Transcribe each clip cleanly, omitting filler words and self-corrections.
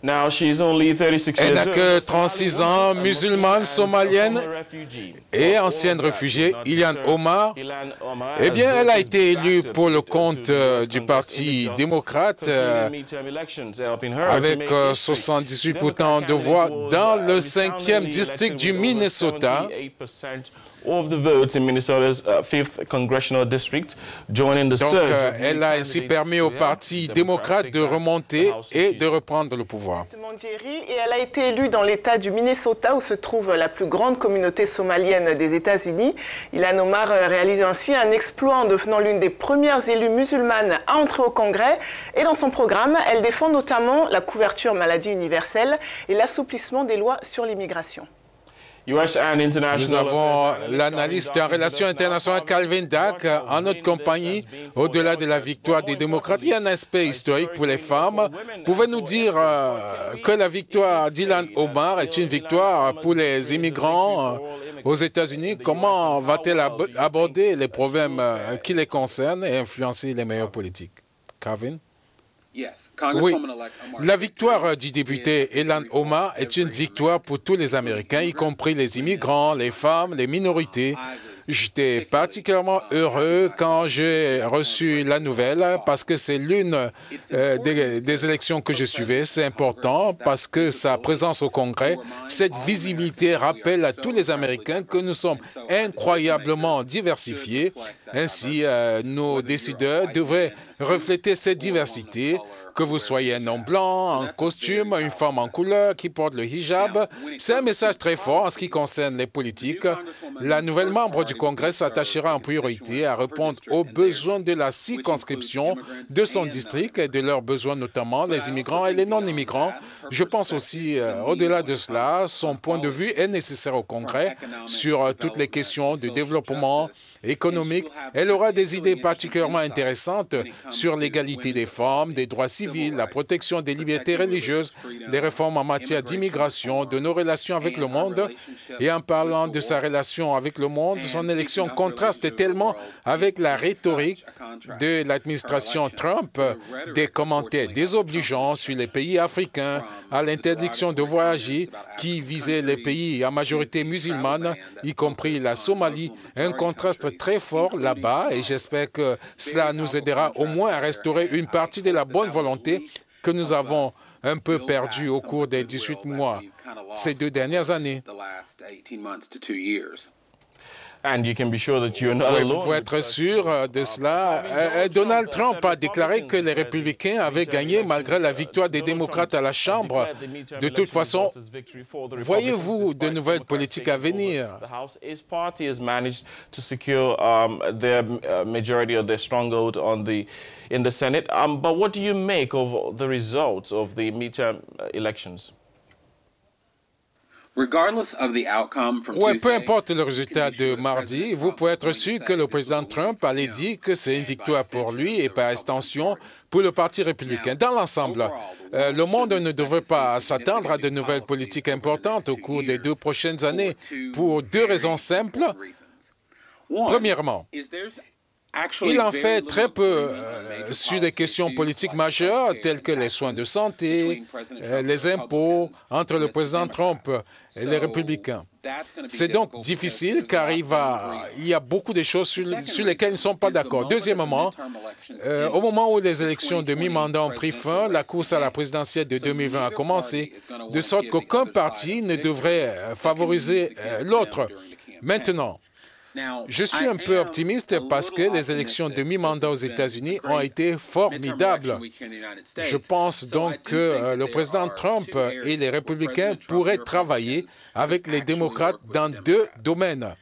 Elle n'a que 36 ans, musulmane somalienne et ancienne réfugiée, Ilhan Omar. Eh bien, elle a été élue pour le compte du Parti démocrate avec 78% de voix dans le 5e district du Minnesota. Donc, elle a ainsi permis au Parti démocrate de remonter et de reprendre le pouvoir. Et elle a été élue dans l'État du Minnesota où se trouve la plus grande communauté somalienne des États-Unis. Ilhan Omar réalise ainsi un exploit en devenant l'une des premières élues musulmanes à entrer au Congrès. Et dans son programme, elle défend notamment la couverture maladie universelle et l'assouplissement des lois sur l'immigration. Nous avons l'analyste en relations internationales Calvin Dack en notre compagnie. Au-delà de la victoire des démocrates, il y a un aspect historique pour les femmes. Pouvez-nous dire que la victoire d'Ilhan Omar est une victoire pour les immigrants aux États-Unis? Comment va-t-elle aborder les problèmes qui les concernent et influencer les meilleures politiques? Calvin? Oui, la victoire du député Ilhan Omar est une victoire pour tous les Américains, y compris les immigrants, les femmes, les minorités. J'étais particulièrement heureux quand j'ai reçu la nouvelle parce que c'est l'une des élections que je suivais. C'est important parce que sa présence au Congrès, cette visibilité rappelle à tous les Américains que nous sommes incroyablement diversifiés. Ainsi, nos décideurs devraient refléter cette diversité. Que vous soyez un homme blanc, en costume, une femme en couleur qui porte le hijab, c'est un message très fort en ce qui concerne les politiques. La nouvelle membre du Congrès s'attachera en priorité à répondre aux besoins de la circonscription de son district et de leurs besoins, notamment les immigrants et les non-immigrants. Je pense aussi, au-delà de cela, son point de vue est nécessaire au Congrès sur toutes les questions de développement économique. Elle aura des idées particulièrement intéressantes sur l'égalité des femmes, des droits civils, la protection des libertés religieuses, les réformes en matière d'immigration, de nos relations avec le monde. Et en parlant de sa relation avec le monde, son élection contraste tellement avec la rhétorique de l'administration Trump, des commentaires désobligeants sur les pays africains, à l'interdiction de voyager qui visait les pays à majorité musulmane, y compris la Somalie. Un contraste très fort là-bas et j'espère que cela nous aidera au moins à restaurer une partie de la bonne volonté que nous avons un peu perdue au cours des 18 mois, ces 2 dernières années. Vous pouvez être sûr de cela. Donald Trump a déclaré que les républicains avaient gagné malgré la victoire des démocrates à la Chambre. De toute façon, voyez-vous de nouvelles politiques à venir? In the Senate. But what do you make of the results of the midterm elections? Oui, peu importe le résultat de mardi, vous pouvez être sûr que le président Trump allait dire que c'est une victoire pour lui et par extension pour le Parti républicain. Dans l'ensemble, le monde ne devrait pas s'attendre à de nouvelles politiques importantes au cours des 2 prochaines années pour 2 raisons simples. Premièrement, il en fait très peu sur des questions politiques majeures telles que les soins de santé, les impôts entre le président Trump et les républicains. C'est donc difficile car il y a beaucoup de choses sur lesquelles ils ne sont pas d'accord. Deuxièmement, au moment où les élections de mi-mandat ont pris fin, la course à la présidentielle de 2020 a commencé, de sorte qu'aucun parti ne devrait favoriser l'autre. Maintenant, je suis un peu optimiste parce que les élections de mi-mandat aux États-Unis ont été formidables. Je pense donc que le président Trump et les républicains pourraient travailler avec les démocrates dans 2 domaines.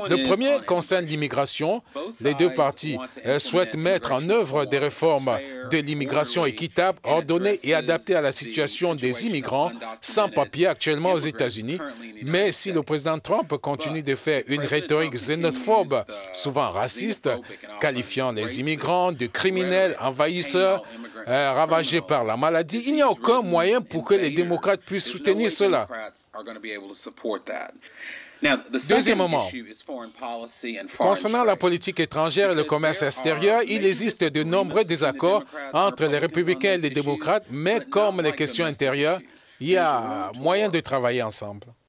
Le premier concerne l'immigration. Les 2 partis souhaitent mettre en œuvre des réformes de l'immigration équitable, ordonnée et adaptée à la situation des immigrants sans papier actuellement aux États-Unis. Mais si le président Trump continue de faire une rhétorique xénophobe, souvent raciste, qualifiant les immigrants de criminels, envahisseurs, ravagés par la maladie, il n'y a aucun moyen pour que les démocrates puissent soutenir cela. Deuxièmement, concernant la politique étrangère et le commerce extérieur, il existe de nombreux désaccords entre les républicains et les démocrates, mais comme les questions intérieures, il y a moyen de travailler ensemble.